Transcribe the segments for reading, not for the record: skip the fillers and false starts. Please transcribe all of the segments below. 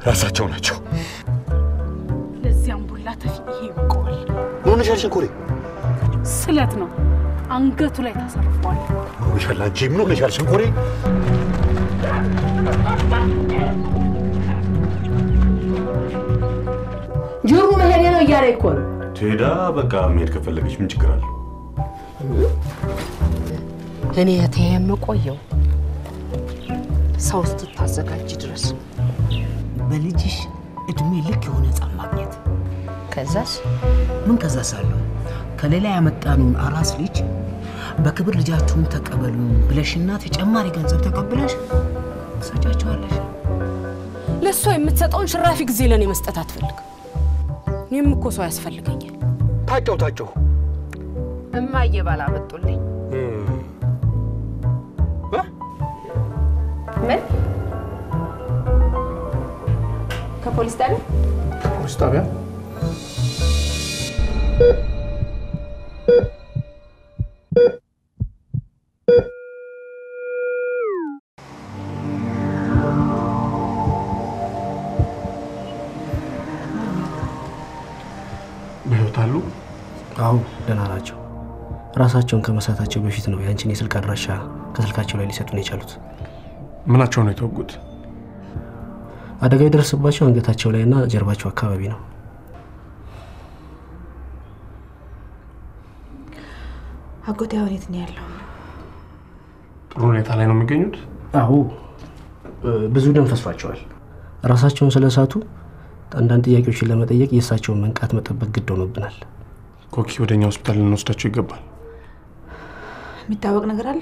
ራሳቸው ናቸው ለዚያም ቡላ ተፊዬ ይቆል ምን ሆነሻል ሸንኮሬ ስለት ነው አንገቱ ላይ ተሰርፏል ወሻላ ጂም ነው ሆነሻል ሸንኮሬ ጆሮ መሄድ ነው እያለ እኮ ነው ቴዳ በቃ መሄድ ከፈለገች ምን ችግር አለ እኔ የተየም ቆየው ሰውስት ታዘጋጅ ድረስ በልጅሽ እድሜ ልክ የሆነ ጻም ማግኘት ከዛስ ምን ከዛሳለሁ ከሌላ ያመጣኑን አራስ ልጅ በክብር ልጃችሁን ተቀበሉ ብለሽና ተጨማሪ ገንዘብ ተቀበለሽ ሰጫቸዋለሽ ለሷ የምትሰጠውን ሽራፊ ጊዜ ለኔ መስጠት አትፈልግ እኔም እኮ ሰው ያስፈልገኛል ታጫው እማዬ ባላ መጥቶልኝ ምን ከፖሊስ ጣቢያ በህይወታሉ አው ደህና ናቸው ራሳቸውን ከመሳታቸው በፊት ነው ያንቺን የስልክ አድራሻ ከስልካቸው ላይ ሊሰጡን የቻሉት ምናቸው ነው የተወጉት አደጋ የደረሰባቸው አንገታቸው ላይና ጀርባቸው አካባቢ ነው አጎቴ አሁን ነው ያለው ጥሩ ሁኔታ ላይ ነው የሚገኙት አው ብዙ ደም ፈስሷቸዋል ራሳቸውን ስለሳቱ አንዳንድ ጥያቄዎችን ለመጠየቅ የሳቸውን መንቃት መጠበቅ ግድ ሆኖብናል ኮኪ ወደኛ ሆስፒታል ልንወስዳቸው ይገባል የሚታወቅ ነገር አለ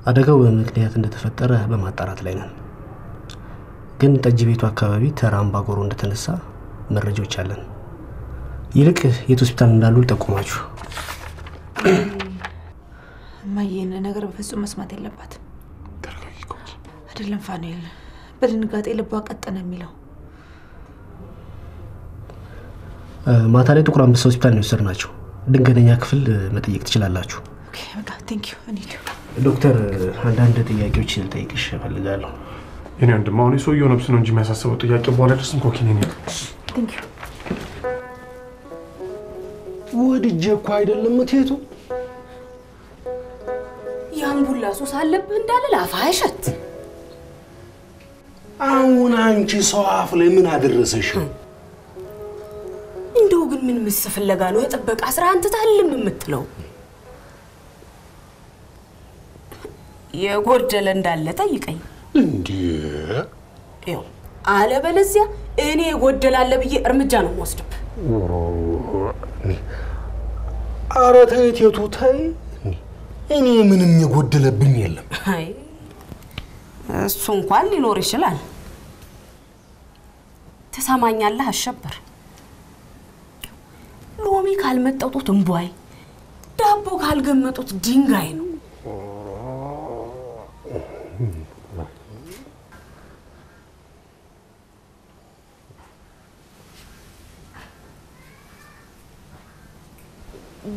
አደጋው በምክንያት እንደተፈጠረ በማጣራት ላይ ነን ግን ጠጅ ቤቱ አካባቢ ተራምባጎሮ እንደተነሳ መረጃዎች አለን ይልቅ የት ሆስፒታል እንዳሉ ተቆማችሁ ማየነ ነገር በፍጹም መስማት የለባትም ተረጋጊ ኮኪ አይደለም ፋኑኤል በድንጋጤ ልቧ ቀጠነ የሚለው ማታ ላይ ጥቁር አንበሳ ሆስፒታል ነው የወሰድናቸው ድንገተኛ ክፍል መጠየቅ ትችላላችሁ ኦኬ በቃ ቴንክ ዩ እኒዱ ዶክተር አንዳንድ ጥያቄዎች ልጠይቅሽ እፈልጋለሁ የኔ ወንድም አሁን ሰውየው ነብስ ነው እንጂ የሚያሳስበው ጥያቄ በኋላ ድረስም ኮኪ ነኝ ቴንክ ዩ ወድጄ እኮ አይደለም እቴቱ ያምቡላ ሱስ አለብህ እንዳለ ላፋ አይሸት አሁን አንቺ ሰው አፍ ላይ ምን አደረሰሽ እንደው ግን ምን መስፈለጋ ነው የጠበቀ 11 ታልም የምትለው የጎደለ እንዳለ ጠይቀኝ እንዴ ይው አለ በለዚያ እኔ ጎደላለ ብዬ እርምጃ ነው ወስደብ አረተይቴቱ ታይ እኔ ምንም የጎደለብኝ የለም አይ እሱ እንኳን ሊኖር ይችላል ተሰማኛለህ አሸበር ሎሚ ካልመጣጡት እንቧይ ዳቦ ካልገመጡት ድንጋይ ነው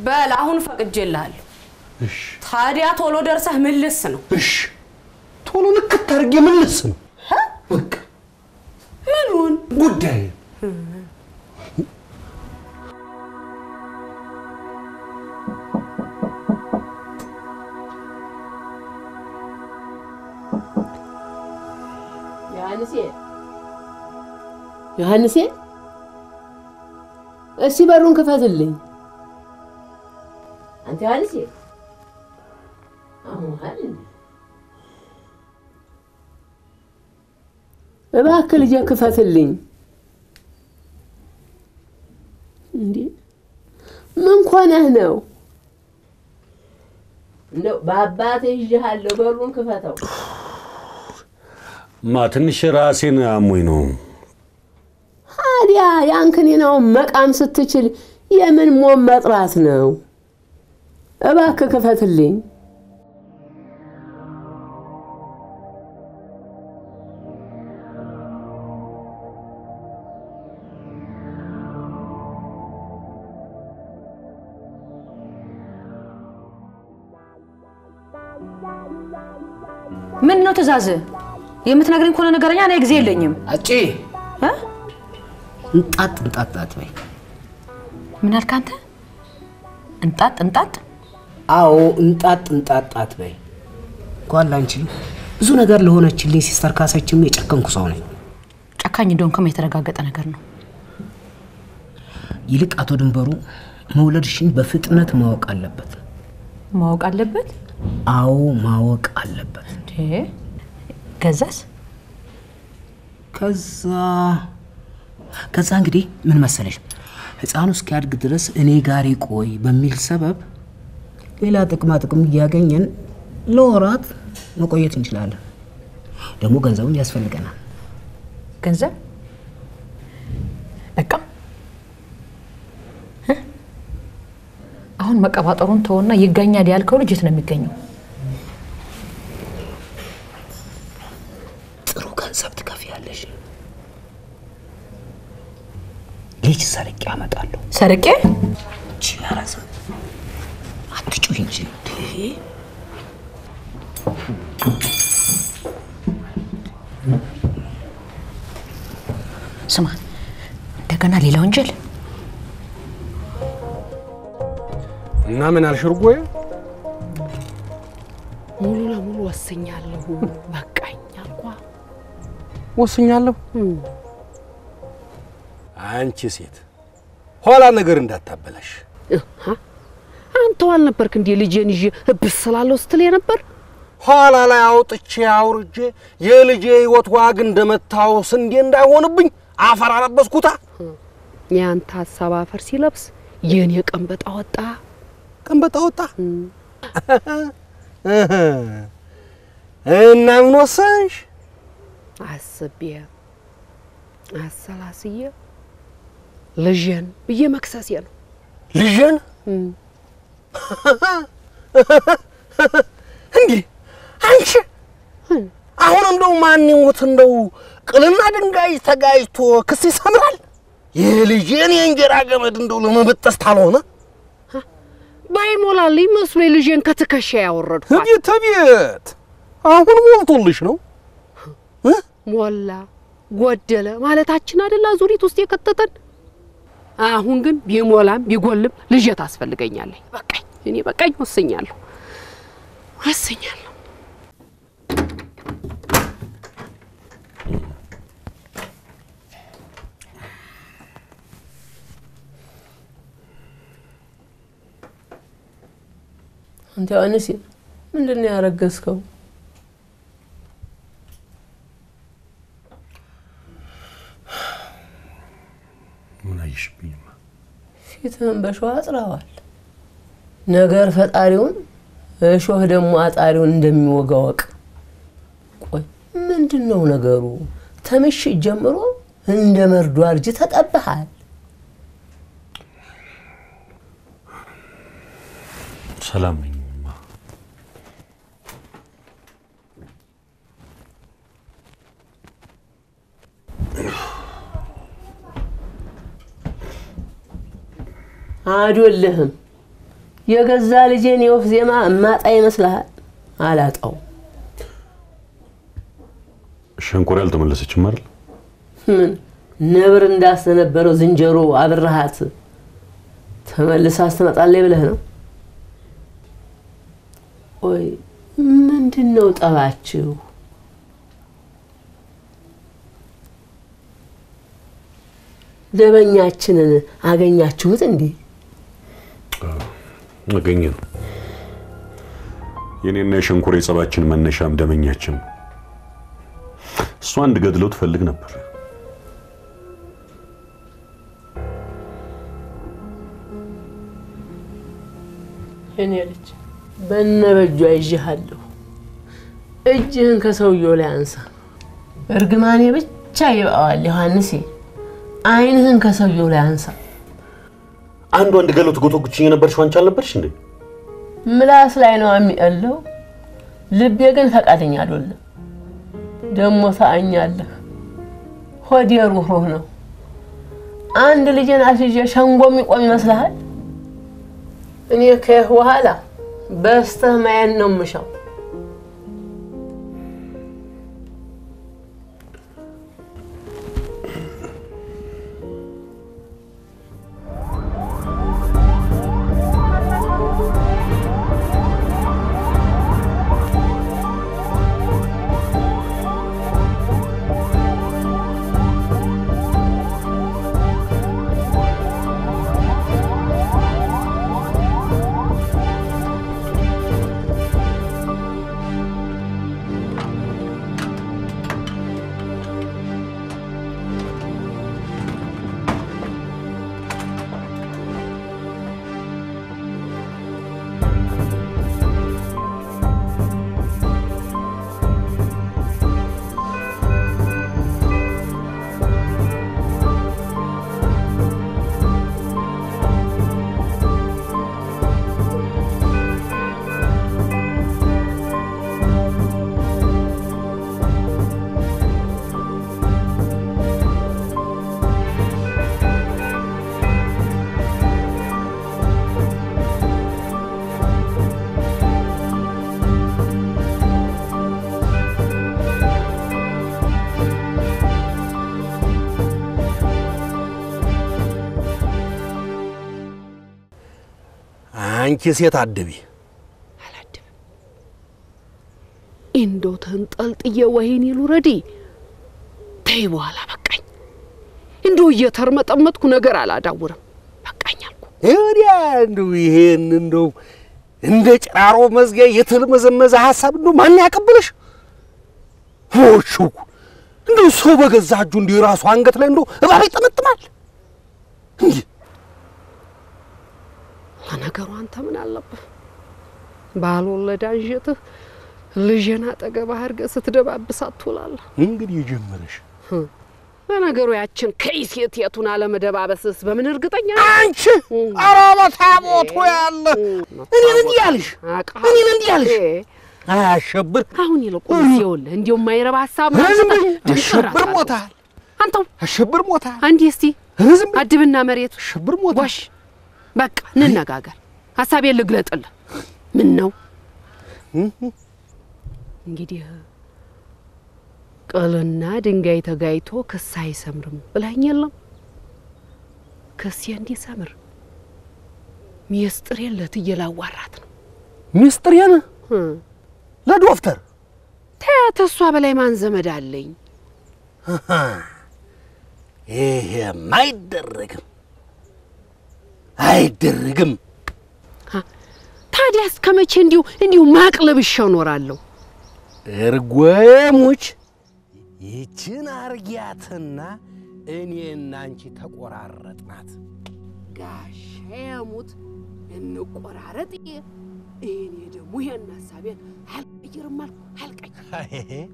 በል አሁን ፈቅጄልሃል እሺ ታዲያ ቶሎ ደርሰህ መልስ ነው እሺ ቶሎ ንክት አድርጌ መልስ ነው በቃ ምኑን ጉዳይ ዮሐንስ እሺ በሩን ክፈትልኝ አንተ ዮሐንስ አሁን እባክህ ልጅ ክፈትልኝ እንዴ ምን ሆነህ ነው እንደው በአባቴ ይዤሃለሁ በሩን ክፈተው ማ ትንሽ ራሴን አሞኝ ነው ታዲያ ያንከኔ ነው መቃም ስትችል የምን ሞም መጥራት ነው እባክህ ክፈትልኝ ምን ነው ትእዛዝ? የምትነግረኝ ከሆነ ነገረኛ እኔ ጊዜ የለኝም። አጪ እንጣጥ አትበይ። ምን አልክ አንተ? እንጣጥ? አዎ እንጣጥ አትበይ። ጓላንቺ ብዙ ነገር ለሆነችልኝ ሲስተር ካሰችም የጨከንኩ ሰው ነኝ። ጨካኝ እንደሆንኩም የተረጋገጠ ነገር ነው። ይልቅ አቶ ድንበሩ መውለድሽን በፍጥነት ማወቅ አለበት። ማወቅ አለበት? አዎ ማወቅ አለበት። ከዛስ? ከዛ እንግዲህ ምን መሰለሽ ህፃኑ እስኪያድግ ድረስ እኔ ጋር ይቆይ በሚል ሰበብ ሌላ ጥቅም እያገኘን ለወራት መቆየት እንችላለን። ደግሞ ገንዘቡም ያስፈልገናል። ገንዘብ? በቃ አሁን መቀባጠሩን ተወና ይገኛል ያልከው ልጅ የት ነው የሚገኘው? ጥሩ ገንዘብ ትከፍያለሽ። ልጅ ሰርቄ አመጣለሁ። ሰርቄ? ቺያራስ አትጩሂ እንጂ። ስማ እንደገና ሌላ ወንጀል እና ምን አልሽርጎዬ? ሙሉ ለሙሉ ወስኛለሁ። በቃኝ አልኳ። ወስኛለሁ። አንቺ ሴት ኋላ ነገር እንዳታበላሽ። አንተ አልነበርክ እንዴ ልጄን ይዤ እብስላለሁ ስትል ነበር? ኋላ ላይ አውጥቼ አውርጄ የልጄ ህይወት ዋግ እንደመታው ስንዴ እንዳይሆንብኝ አፈር አለበስኩታ። ያንተ ሐሳብ አፈር ሲለብስ የኔ ቀንበጣ ወጣ። እና ምን ወሰንሽ? አስቤ አሰላስዬ ልጄን ብዬ መክሰሴ ነው። ልጄን? እንዴ አንቺ አሁን እንደው ማን ይሞት እንደው ቅልና ድንጋይ ተጋይቶ ክስ ይሰምራል? የልጄን የእንጀራ ገመድ እንደው ለመበጠስ ታልሆነ ባይሞላልኝ መስሎ ልጄን ከትከሻ ያወረድኳት። ቤት አሁን ሞልቶልሽ ነው? ሞላ ጎደለ ማለታችን አይደል አዙሪት ውስጥ የከተተን። አሁን ግን ቢሞላም ቢጎልም ልጄ ታስፈልገኛለች። በቃኝ ወስኛለሁ። አንተ አንሲ ምንድነው ያረገስከው? ምን አይሽብኝ? ፊትህን በሾህ አጥራዋል። ነገር ፈጣሪውን እሾህ ደግሞ አጣሪውን እንደሚወጋው። ቆይ ምንድነው ነገሩ? ተምሽት ጀምሮ እንደ መርዶ አርጅ ተጠብሃል። ሰላም ነኝ። አይደለህም የገዛ ልጄን የወፍ ዜማ እማጣ ይመስልሃል? አላጣው። ሸንኮር ያልተመለሰችም አይደል? ምን ነብር እንዳሰነበረው ዝንጀሮ አብርሃት ተመልሳ አስተመጣለች ብለህ ነው? ወይ ምንድነው ጠባችሁ? ደበኛችንን አገኛችሁት እንዴ? አገኘ ነው። የኔና የሸንኮሬ ጸባችን መነሻም ደመኛችን። እሷ እንድገድለው ትፈልግ ነበር። እኔ ልጅ በነበጁ አይዤሃለሁ። እጅህን ከሰውየው ላይ አንሳ። እርግማኔ ብቻ ይበቃዋል ዮሐንስ። አይንህን ከሰውየው ላይ አንሳ። አንዱ አንድ ገለው ትጎተጉችኝ ነበርሽ አንቺ አልነበርሽ እንዴ? ምላስ ላይ ነው የሚያለው። ልቤ ግን ፈቃደኛ አይደለም። ደሞ ታኛለህ። ሆዴ ሩህሩህ ነው። አንድ ልጅን አስይዤ ሸንጎ የሚቆም ይመስልሃል? እኔ ከበኋላ በስተህ ማየን ነው የምሻው። አንቺ ሴት አድቢ አላድብም። እንደው ተንጠልጥዬ ወይኔ ልውረድ። ተይ በኋላ በቃኝ። እንደው እየተርመጠመጥኩ ነገር አላዳውርም። በቃኝ አልኩ። እዲያ እንደው ይሄን እንደው እንደ ጭራሮ መዝጊያ የተልመዘመዘ ሐሳብ እንደው ማን ያቀብልሽ? ሆሹ እንደው ሰው በገዛ እጁ እንዲህ ራሱ አንገት ላይ እንደው እባብ ይጠመጥማል እንጂ። ለነገሩ አንተ ምን አለብህ? ባልወለደ አንጀትህ ልጅና አጠገብ አድርገህ ስትደባብሳት ትውላለህ። እንግዲህ የጀመረሽ ለነገሩ ያችን ከይሴት የቱን አለመደባበስስ በምን እርግጠኛ አንቺ አራባታቦት ያለ እኔን እንዲህ ያልሽ እኔን እንዲህ ያልሽ አያሸብር። አሁን ይልቁን ይኸውልህ እንዲያው የማይረባ ሐሳብ አሸብር ሞታል። አንተው አሸብር ሞታል። አንዴ እስቲ አድብና መሬት አሸብር ሞታል። ዋሽ በቃ እንነጋገር። ሐሳቤን ልግለጥልህ። ምን ነው እንግዲህ ቅልና ድንጋይ ተጋይቶ ክስ አይሰምርም ብለኸኝ የለም? ክስ እንዲሰምር ሚስጥሬን ለእትዬ ላዋራት ነው። ሚስጥሬን ለዶክተር ተያት። እሷ በላይ ማን ዘመድ አለኝ? ይሄም አይደረግም አይደረግም። ታዲያ እስከ መቼ እንዲሁ ማቅለብሽ እኖራለሁ? እርጎሙች ይችን አርጊያትና እኔና አንቺ ተቆራረጥናት። ጋሼ ሙት እንቆራረጥ። እኔ ደግሞ ይሄን ሐሳቤን አልቀይርም አልቀይርም።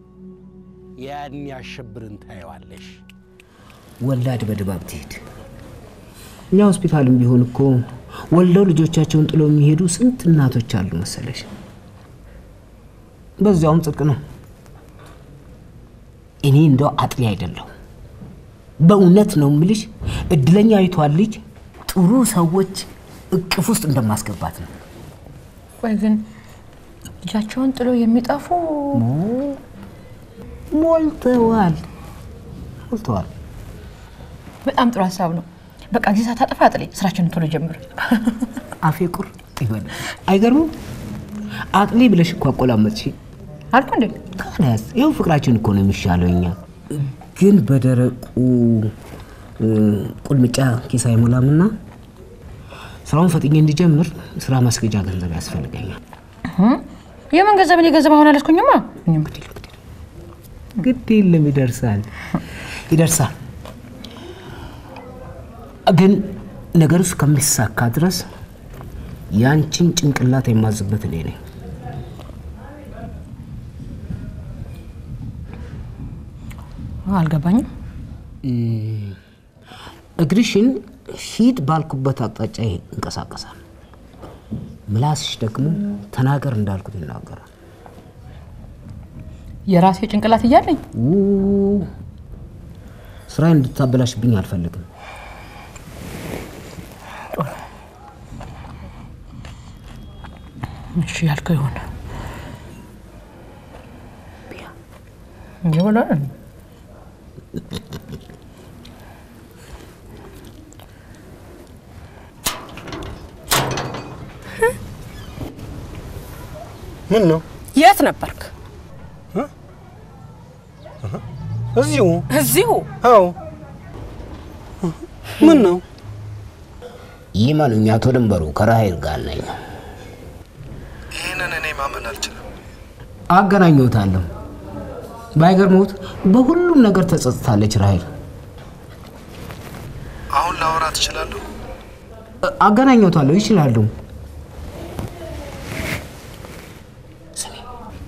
ያን ያሸብርን ታየዋለሽ። ወላድ በድባብ ትሄድ። እኛ ሆስፒታልም ቢሆን እኮ ወልደው ልጆቻቸውን ጥለው የሚሄዱ ስንት እናቶች አሉ መሰለሽ። በዛውም ጽድቅ ነው። እኔ እንደው አጥሊ አይደለሁ። በእውነት ነው የምልሽ። እድለኛ አይቷል ልጅ ጥሩ ሰዎች እቅፍ ውስጥ እንደማስገባት ነው። ቆይ ግን ልጃቸውን ጥሎ የሚጠፉ ሞልተዋል። በጣም ጥሩ ሐሳብ ነው። በቃ ጊዜ ሳታጠፋ አጥሊ ስራችንን ቶሎ ጀምር። አፌ ቁር ይበል። አይገርምም? አጥሊ ብለሽ እኮ አቆላመጥሽ አልኩ እንዴ? ካላስ ይኸው ፍቅራችን እኮ ነው የሚሻለው። እኛ ግን በደረቁ ቁልምጫ ኪስ አይሞላምና ስራውን ፈጥኜ እንዲጀምር ስራ ማስገጃ ገንዘብ ያስፈልገኛል። የምን ገንዘብ? እኔ ገንዘብ አሁን አላስኩኝማ። ግድ የለም ይደርሳል። ግን ነገሩ እስከሚሳካ ድረስ ያንቺን ጭንቅላት የማዝበት እኔ ነኝ። አልገባኝም። እግርሽን ሂድ ባልኩበት አቅጣጫ እንቀሳቀሳል። ምላስሽ ደግሞ ተናገር እንዳልኩት ይናገራል። የራሴ ጭንቅላት እያለኝ ስራዬን እንድታበላሽብኝ አልፈልግም። እሺ ያልከው ይሁን። ይሆናል። ምን ነው? የት ነበርክ? እዚሁ። አዎ። ምን ነው? ይመኑኝ አቶ ድንበሩ ከራሄል ጋር ነኝ። ይሄንን እኔ ማመን አልችልም። አገናኘውታለሁ። ባይገርሞት በሁሉም ነገር ተጸጽታለች ራሄል። አሁን ላወራ ትችላለህ? አገናኘውታለሁ። ይችላሉ።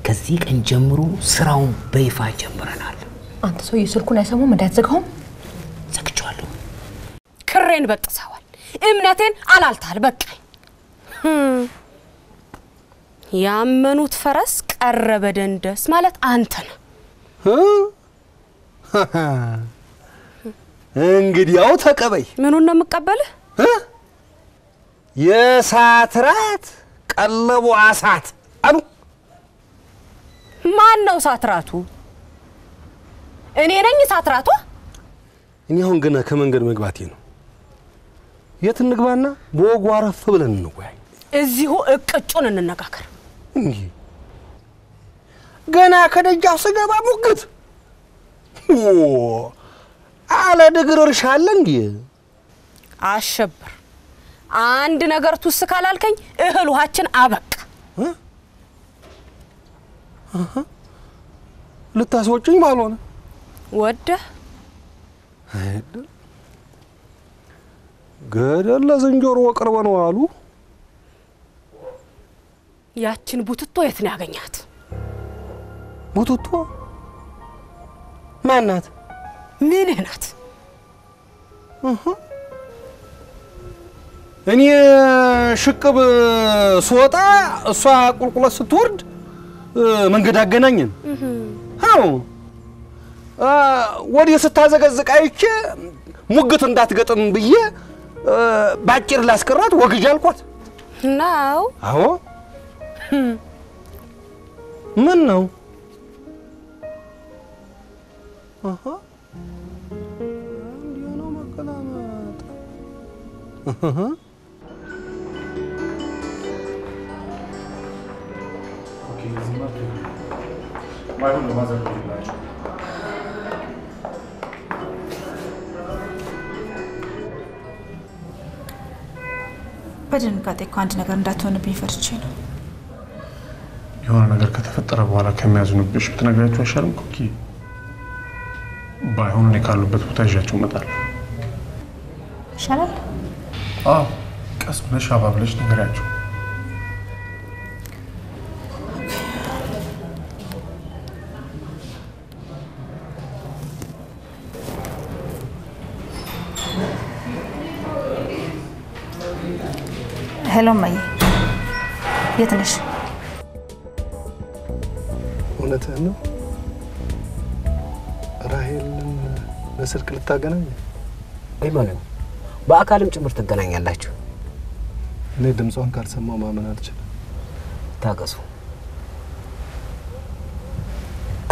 ከዚህ ቀን ጀምሮ ስራውን በይፋ ጀምረናል። አንተ ሰውዬ ስልኩን አይሰሙም እንዳትዘጋው። ዘግቼዋለሁ። ክሬን በጥሰዋል። እምነቴን አላልታል። በቃኝ። ያመኑት ፈረስ ቀረበ ደንደስ ማለት አንተ ነህ። እንግዲያው ተቀበይ። ምኑን ነው የምቀበልህ? የእሳት ራት ቀለቡ አሳት አሉ። ማን ነው ሳትራቱ? እኔ ነኝ ሳትራቱ? እኔ አሁን ገና ከመንገድ መግባቴ ነው። የት እንግባና በወጉ አረፍ ብለን እንወያይ። እዚሁ እቅጩን እንነጋገር። ገና ከደጃፍ ስገባ ሙግት አለ ድግር እርሻለ እንዴ? አሸብር አንድ ነገር ትውስ ካላልከኝ እህል ውሃችን አበቃ። ልታስወጪኝ ባልሆነ ወደ ገደል ለዝንጀሮ ቅርብ ነው አሉ። ያችን ቡትቶ የት ነው ያገኛት? ቡትቶ ማናት? ምንህ ናት? እኔ ሽቅብ ስወጣ እሷ ቁልቁለት ስትወርድ መንገድ አገናኘን። አዎ ወዲያ ስታዘገዝቅ አይቼ ሙግት እንዳትገጥም ብዬ ባጭር ላስቀራት ወግጅ አልኳት ነው። አዎ ምን ነው? እንዲህ ነው መቀላመጥ። በድንጋጤ እኮ አንድ ነገር እንዳትሆንብኝ ፈርቼ ነው። የሆነ ነገር ከተፈጠረ በኋላ ከሚያዝኑብሽ ብትነግራቸው አይሻልም? ኮኪ ባይሆን እኔ ካሉበት ቦታ ይዣቸው እመጣለሁ። ይሻላል? አዎ ቀስ ብለሽ አባብለሽ ንገሪያቸው። ሄሎ ማይ፣ የት ነሽ? እውነትህን ነው? ራሄልን በስልክ ልታገናኝ? አይማንም፣ በአካልም ጭምር ትገናኛላችሁ። እኔ ድምጿን ካልሰማሁ ማመን አልችልም። ታገሱ።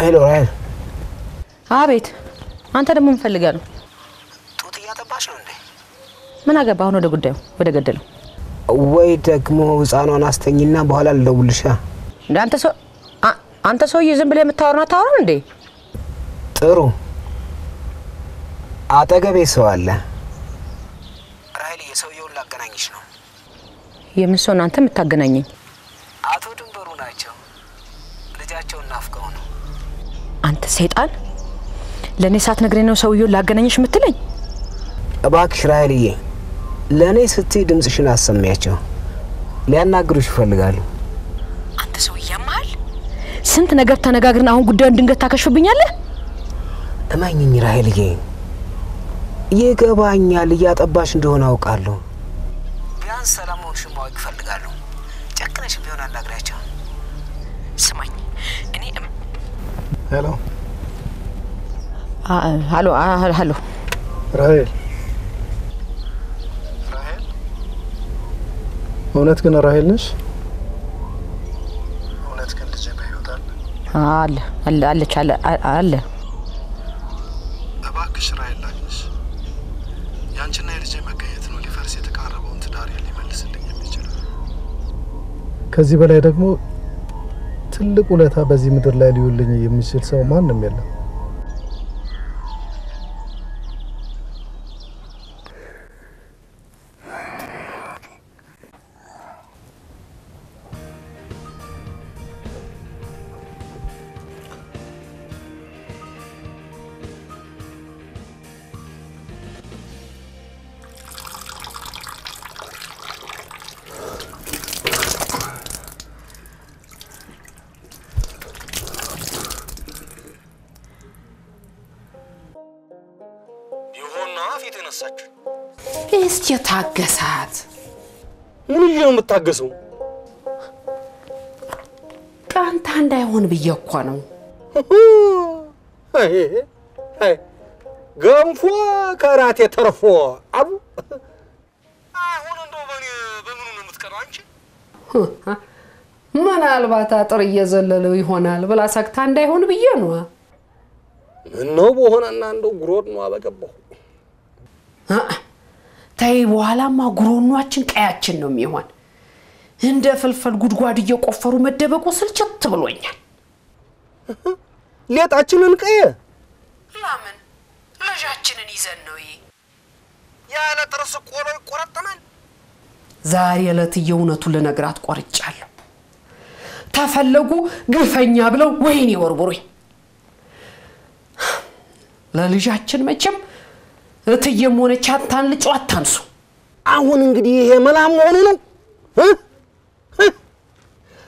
ሄሎ ራሄል። አቤት። አንተ ደግሞ ምን ፈልገህ ነው? ጡት እያጠባሽ ነው እንዴ? ምን አገባህ አሁን ወደ ጉዳዩ፣ ወደ ገደለው? ወይ ደግሞ ህፃኗን አስተኝና በኋላ ልደውልልሻ። አንተ ሰውዬ ዝም ብለህ የምታወራው አታወራም እንዴ? ጥሩ። አጠገቤ ሰው አለ። ራሄል የሰውየውን ላገናኝሽ ነው። የምን ሰው ነው አንተ የምታገናኘኝ? አቶ ድንበሩ ናቸው። ልጃቸውን ናፍቀው ነው። አንተ ሰይጣን! ለኔ ሳትነግረኝ ነው ሰውየውን ላገናኝሽ የምትለኝ? እባክሽ ራሄልዬ፣ ለኔ ስትይ ድምጽሽን አሰሚያቸው። ሊያናግሩሽ ይፈልጋሉ። አንተ ሰውዬ ያማል። ስንት ነገር ተነጋግረን አሁን ጉዳዩን ድንገት ታከሽብኛለህ? እማኝኝ ራሄልዬ፣ ይገባኛል። እያጠባሽ እንደሆነ አውቃለሁ። ቢያንስ ሰላምዎንሽን ማወቅ ይፈልጋሉ። ጨክነሽ ቢሆን አናግሪያቸው። ስማኝ፣ እኔ ሄሎ ሄሎ ሄሎ ራሄል፣ እውነት ግን ራሄል ነሽ? እውነት ግን ልጄ በሕይወት አለ? እባክሽ ራሄል ላግኝሽ። ያንቺና የልጄ መገኘት ነው ሊፈርስ የተቃረበውን ትዳር ሊመልስልኝ የሚችለው። ከዚህ በላይ ደግሞ ትልቅ ውለታ በዚህ ምድር ላይ ሊውልኝ የሚችል ሰው ማንም የለም። እስኪ ታገሳት። ምን ነው የምታገሰው? ቃንታ እንዳይሆን ብዬ እኮ ነው። ገንፎ ከራቴ ተርፎ አሉ። አሁን እንደው በምኑ ነው የምትቀረው አንቺ? ምናልባት አጥር እየዘለለው ይሆናል ብላ ሰግታ እንዳይሆን ብዬ ነው። ነው በሆነና እንደው ጉሮድ ነው አበገባው። ተይ በኋላማ ጉሮኗችን ቀያችን ነው የሚሆን። እንደ ፍልፍል ጉድጓድ እየቆፈሩ መደበቁ ስልችት ብሎኛል። ሌጣችንን ቀየ ለምን ልጃችንን ይዘን ነው ያለ ጥርስ ቆሎ ይቆረጠማል። ዛሬ ዕለት የእውነቱን ልነግራት ቆርጫለሁ። ተፈለጉ ግፈኛ ብለው ወይኔ ወርውሩኝ። ለልጃችን መቼም እትዬም ሆነች አታንልጩ አታንሱ። አሁን እንግዲህ ይሄ መላም ሆኖ ነው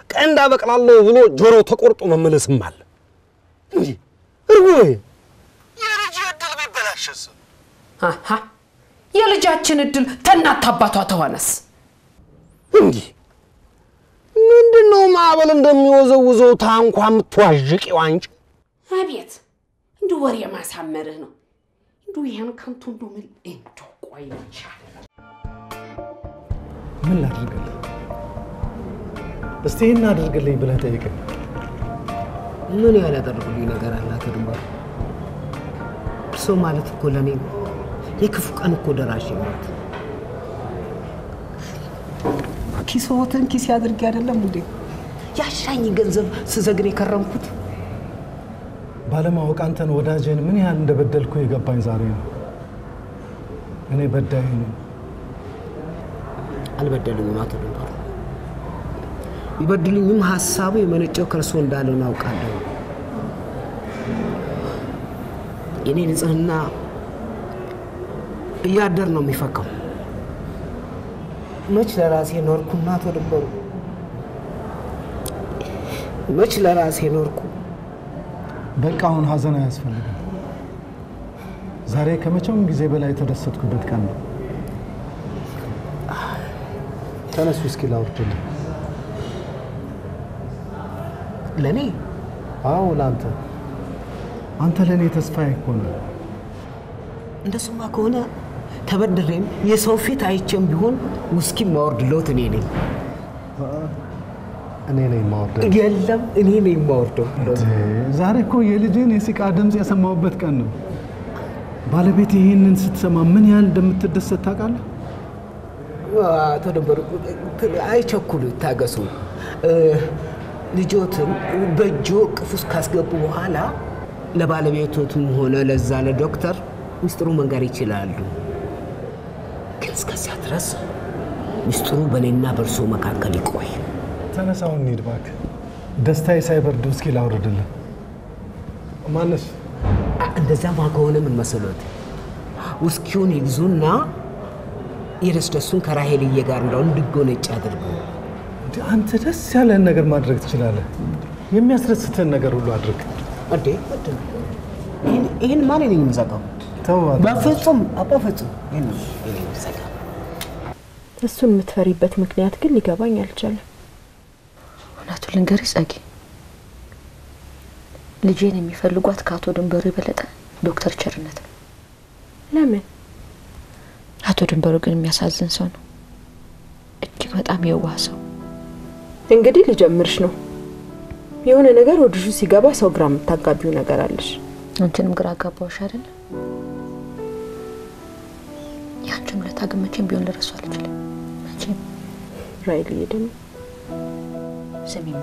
ቀንዳ በቀላለሁ ብሎ ጆሮ ተቆርጦ መመለስም አለ እንጂ እርጎዬ የልጅ እድል ቢበላሽስ አሃ የልጃችን እድል ተናት አባቷ ተዋነስ እንጂ ምንድነው ማዕበል እንደሚወዘውዘው ታንኳ ምትዋዥቂው አንቺ? አቤት እንዱ ወሬ ማሳመርህ ነው እንዱ ይሄን ከንቱ እንዱ ምን እንዱ ቆይ ይቻላል። ምን ላድርግልህ? እስቲ እና አድርግልኝ ብለህ ጠይቀኝ። ምን ያላደርጉልኝ ነገር አለ አቶ ድንበሩ? እርሶ ማለት እኮ ለኔ የክፉ ቀን እኮ ደራሽ ነው። ኪሶትን ኪስ ያድርግ አይደለም እንዴ ያሻኝ ገንዘብ ስዘግሬ ከረምኩት። ባለማወቅ አንተን ወዳጄን ምን ያህል እንደበደልኩ የገባኝ ዛሬ ነው። እኔ በዳይ ነኝ። አልበደልኝም አቶ ድንበሩ። ይበድልኝም ሐሳቡ የመነጨው ከርሶ እንዳለው አውቃለሁ። የኔ ንጽህና እያደር ነው የሚፈካው። መች ለራሴ ኖርኩና አቶ ድንበሩ መች ለራሴ ኖርኩ። በቃ አሁን ሀዘን አያስፈልግም። ዛሬ ከመቼውም ጊዜ በላይ የተደሰትኩበት ቀን ነው። ተነሱ እስኪ ላውርድልህ። ለኔ? አዎ ላንተ። አንተ ለኔ ተስፋዬ እኮ ነህ። እንደሱማ ከሆነ ተበድሬም የሰው ፊት አይቼም ቢሆን ውስኪ ማወርድሎት እኔ ነኝ። እኔ ነኝ ማወርደው? የለም እኔ ነኝ ማወርደው። ዛሬ እኮ የልጅን የሲቃ ድምጽ የሰማሁበት ቀን ነው። ባለቤት ይሄንን ስትሰማ ምን ያህል እንደምትደሰት ታውቃለህ? አቶ ድንበሩ አይቸኩሉ፣ ታገሱ። ልጆትን በእጆ እቅፍ ውስጥ ካስገቡ በኋላ ለባለቤቶቱም ሆነ ለዛ ለዶክተር ሚስጥሩ መንገር ይችላሉ። ግን እስከዚያ ድረስ ሚስጥሩ በእኔና በእርሶ መካከል ይቆይ። ተነሳው እንሂድ እባክህ። ደስታዬ ሳይበርድ እስኪ ላውርድልህ። ማነሽ? እንደዛማ ከሆነ ምን መሰሎት፣ ውስኪውን ይግዙና የደስደሱን ከራሄልዬ ጋር እንደው እንድጎነጭ አድርጉ። አንተ ደስ ያለህን ነገር ማድረግ ትችላለህ። የሚያስደስትህን ነገር ሁሉ አድርግ። እንዴ ይሄን ማን ነኝ የምዘጋው? ተው በፍጹም በፍጹም ይሄን የምዘጋው። እሱን የምትፈሪበት ምክንያት ግን ሊገባኝ አልቻለም። እውነቱን ልንገርሽ ጸጊ፣ ልጄን የሚፈልጓት ከአቶ ድንበሩ የበለጠ ዶክተር ቸርነት ነው። ለምን? አቶ ድንበሩ ግን የሚያሳዝን ሰው ነው። እጅግ በጣም የዋህ ሰው። እንግዲህ ልጀምርሽ ነው። የሆነ ነገር ወድጁ ሲገባ ሰው ግራ የምታጋቢው ነገር አለሽ። አንቺንም ግራ አጋባውሽ አይደል? ያንቺም ለታገመቼም ቢሆን ልረሳው አልችልም። መቼም ራይልዬ ደግሞ ስሚማ፣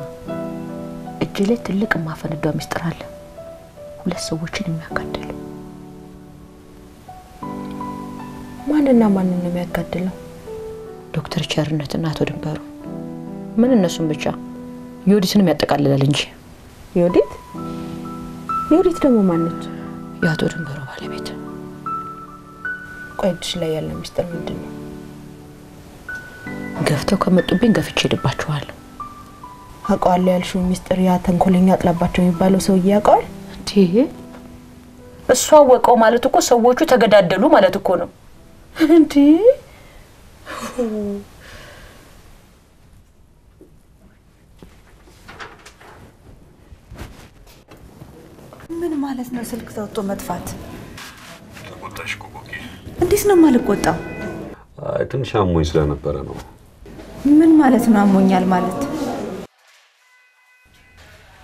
እጅ ላይ ትልቅ ማፈንዳው ሚስጥር አለ። ሁለት ሰዎችን የሚያጋድል። ማንና ማንን ነው የሚያጋድለው? ዶክተር ቸርነትና አቶ ድንበሩ። ምን እነሱም ብቻ ዮዲትንም ያጠቃልላል እንጂ። ዮዲት? ዮዲት ደግሞ ማነች? የአቶ ድንበሩ ባለቤት። ቆይ እጅሽ ላይ ያለ ሚስጥር ምንድን ነው? ገፍተው ከመጡብኝ ገፍቼ ሄድባቸዋለሁ። አውቀዋለሁ ያልሽው ሚስጥር ያ ተንኮለኛ አጥላባቸው የሚባለው ሰውዬ ያውቀዋል? እሱ አወቀው ማለት እኮ ሰዎቹ ተገዳደሉ ማለት እኮ ነው። እንዴ ምን ማለት ነው? ስልክ ተውጦ መጥፋት? ተቆጣሽ ኮኮኪ? እንዴት ነው የማልቆጣው? ትንሽ አሞኝ ስለነበረ ነው። ምን ማለት ነው አሞኛል ማለት?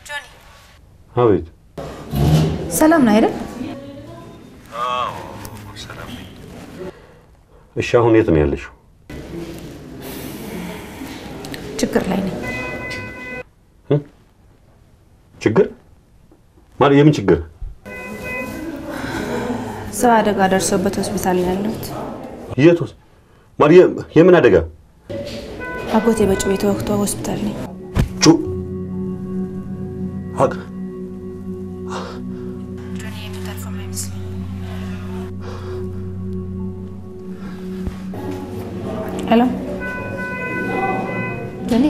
ጆኒ። አቤት። ሰላም ነው አይደል? አዎ ሰላም ነኝ። እሺ አሁን የት ነው ያለሽው? ችግር ላይ ነኝ። ችግር ማለት የምን ችግር? ሰው አደጋ ደርሶበት ሆስፒታል ነው ያለሁት። የት ውስጥ ማለት የምን አደጋ? አጎቴ በጩቤ ተወግቶ ሆስፒታል ነኝ። ሀቅ ሄሎ ጆኒ